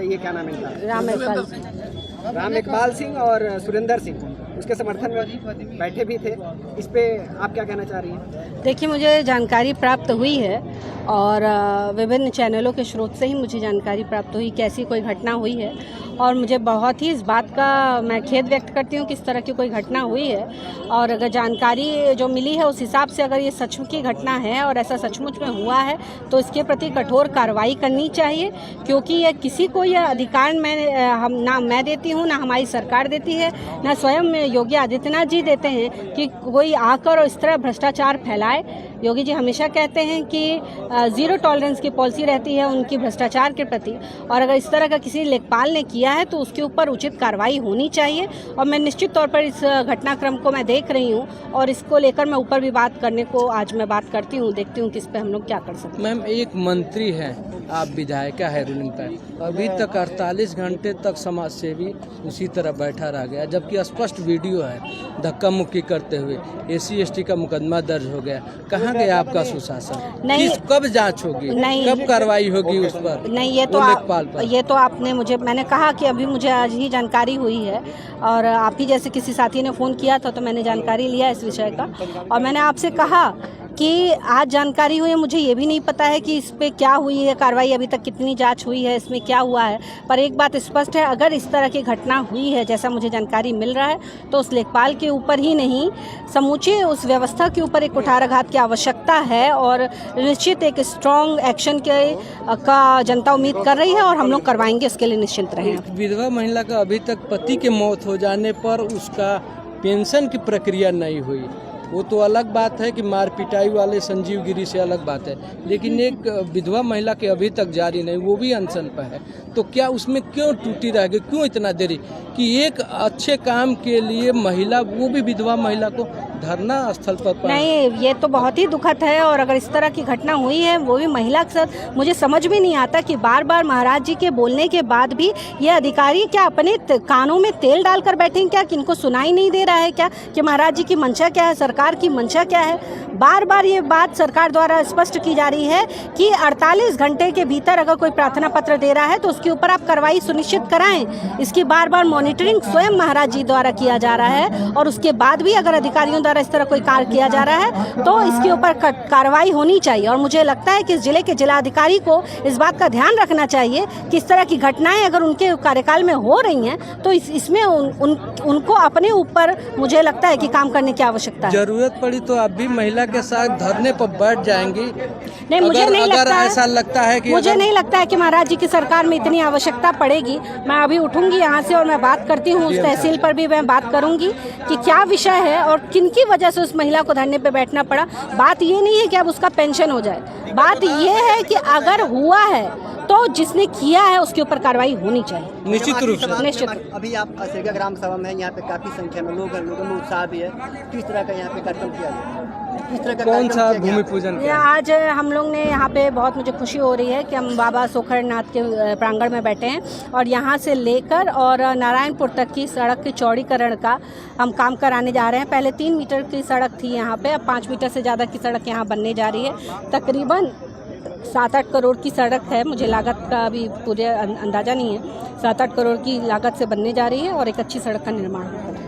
ये क्या नाम है इनका? राम इकबाल सिंह और सुरेंद्र सिंह उसके समर्थन में बैठे भी थे। इस पे आप क्या कहना चाह रही हैं? देखिए, मुझे जानकारी प्राप्त हुई है और विभिन्न चैनलों के स्रोत से ही मुझे जानकारी प्राप्त हुई कि ऐसी कोई घटना हुई है और मुझे बहुत ही इस बात का मैं खेद व्यक्त करती हूँ कि इस तरह की कोई घटना हुई है। और अगर जानकारी जो मिली है उस हिसाब से अगर ये सचमुच की घटना है और ऐसा सचमुच में हुआ है तो इसके प्रति कठोर कार्रवाई करनी चाहिए, क्योंकि ये किसी को यह अधिकार ना मैं देती हूँ, ना हमारी सरकार देती है, ना स्वयं योगी आदित्यनाथ जी देते हैं कि कोई आकर और इस तरह भ्रष्टाचार फैलाए। योगी जी हमेशा कहते हैं कि ज़ीरो टॉलरेंस की पॉलिसी रहती है उनकी भ्रष्टाचार के प्रति, और अगर इस तरह का किसी लेखपाल ने किया है तो उसके ऊपर उचित कार्रवाई होनी चाहिए। और मैं निश्चित तौर पर इस घटनाक्रम को मैं देख रही हूँ और इसको लेकर मैं ऊपर भी बात करने को आज मैं बात करती हूँ, देखती हूँ कि इस पर हम लोग क्या कर सकते हैं। मैम, एक मंत्री है, आप विधायिका है रूलिंग पर, अभी तक 48 घंटे तक समाज सेवी उसी तरह बैठा रह गया, जबकि स्पष्ट वीडियो है धक्का मुक्की करते हुए। SC/ST का मुकदमा दर्ज हो गया। कहाँ गया आपका सुशासन? नहीं, कब जांच होगी? नहीं, कब कार्रवाई होगी उस पर? नहीं, ये तो आपने मैंने कहा कि अभी मुझे आज ही जानकारी हुई है और आप ही जैसे किसी साथी ने फ़ोन किया था तो मैंने जानकारी लिया इस विषय का, और मैंने आपसे कहा कि आज जानकारी हुई है। मुझे ये भी नहीं पता है कि इस पे क्या हुई है कार्रवाई, अभी तक कितनी जांच हुई है, इसमें क्या हुआ है। पर एक बात स्पष्ट है, अगर इस तरह की घटना हुई है जैसा मुझे जानकारी मिल रहा है तो उस लेखपाल के ऊपर ही नहीं, समूचे उस व्यवस्था के ऊपर एक कुठाराघात की आवश्यकता है और निश्चित एक स्ट्रॉन्ग एक्शन का जनता उम्मीद कर रही है और हम लोग करवाएंगे, इसके लिए निश्चिंत रहें। विधवा महिला का अभी तक पति के मौत हो जाने पर उसका पेंशन की प्रक्रिया नहीं हुई, वो तो अलग बात है कि मार पिटाई वाले संजीव गिरी से अलग बात है, लेकिन एक विधवा महिला के अभी तक जारी नहीं, वो भी अनशन पर है। तो क्या उसमें क्यों टूटी रह गई, क्यों इतना देरी कि एक अच्छे काम के लिए महिला, वो भी विधवा महिला को धरना स्थल पर नहीं, ये तो बहुत ही दुखद है। और अगर इस तरह की घटना हुई है वो भी महिला के साथ, मुझे समझ में नहीं आता कि बार बार महाराज जी के बोलने के बाद भी ये अधिकारी क्या अपने कानों में तेल डालकर बैठे हैं क्या, कि इनको सुनाई नहीं दे रहा है क्या कि महाराज जी की मंशा क्या है, सरकार की मंशा क्या है। बार बार ये बात सरकार द्वारा स्पष्ट की जा रही है कि 48 घंटे के भीतर अगर कोई प्रार्थना पत्र दे रहा है तो उसके ऊपर आप कार्रवाई सुनिश्चित कराएं। इसकी बार बार मॉनिटरिंग स्वयं महाराज जी द्वारा किया जा रहा है और उसके बाद भी अगर अधिकारियों द्वारा इस तरह कोई कार्य किया जा रहा है तो इसके ऊपर कार्रवाई होनी चाहिए। और मुझे लगता है कि इस जिले के जिलाधिकारी को इस बात का ध्यान रखना चाहिए कि इस तरह की घटनाएं अगर उनके कार्यकाल में हो रही हैं तो इसमें उनको अपने ऊपर मुझे लगता है कि काम करने की आवश्यकता है। जरूरत पड़ी तो आप भी महिला के साथ धरने पर बैठ जाएंगी? नहीं, मुझे नहीं लगता है, ऐसा लगता है कि मुझे नहीं लगता है कि महाराज जी की सरकार में इतनी आवश्यकता पड़ेगी। मैं अभी उठूंगी यहाँ से और मैं बात करती हूँ, उस तहसील पर भी मैं बात करूंगी कि क्या विषय है और किनकी वजह से उस महिला को धरने पे बैठना पड़ा। बात ये नहीं है कि अब उसका पेंशन हो जाए, बात ये है कि अगर हुआ है तो जिसने किया है उसके ऊपर कार्रवाई होनी चाहिए। निश्चित रूप से। निश्चित। अभी आप सेगा ग्राम सभा में यहाँ पे काफी संख्या में लोगों में उत्साह भी है, किस तरह का यहाँ पे कार्यक्रम किया गया? कौन सा भूमि पूजन? आज हम लोग ने यहाँ पे बहुत मुझे खुशी हो रही है कि हम बाबा सोखरनाथ के प्रांगण में बैठे हैं और यहाँ से लेकर और नारायणपुर तक की सड़क के चौड़ीकरण का हम काम कराने जा रहे हैं। पहले 3 मीटर की सड़क थी यहाँ पे, अब 5 मीटर से ज़्यादा की सड़क यहाँ बनने जा रही है। तकरीबन 7-8 करोड़ की सड़क है, मुझे लागत का अभी पूरे अंदाज़ा नहीं है। 7-8 करोड़ की लागत से बनने जा रही है और एक अच्छी सड़क का निर्माण होगा।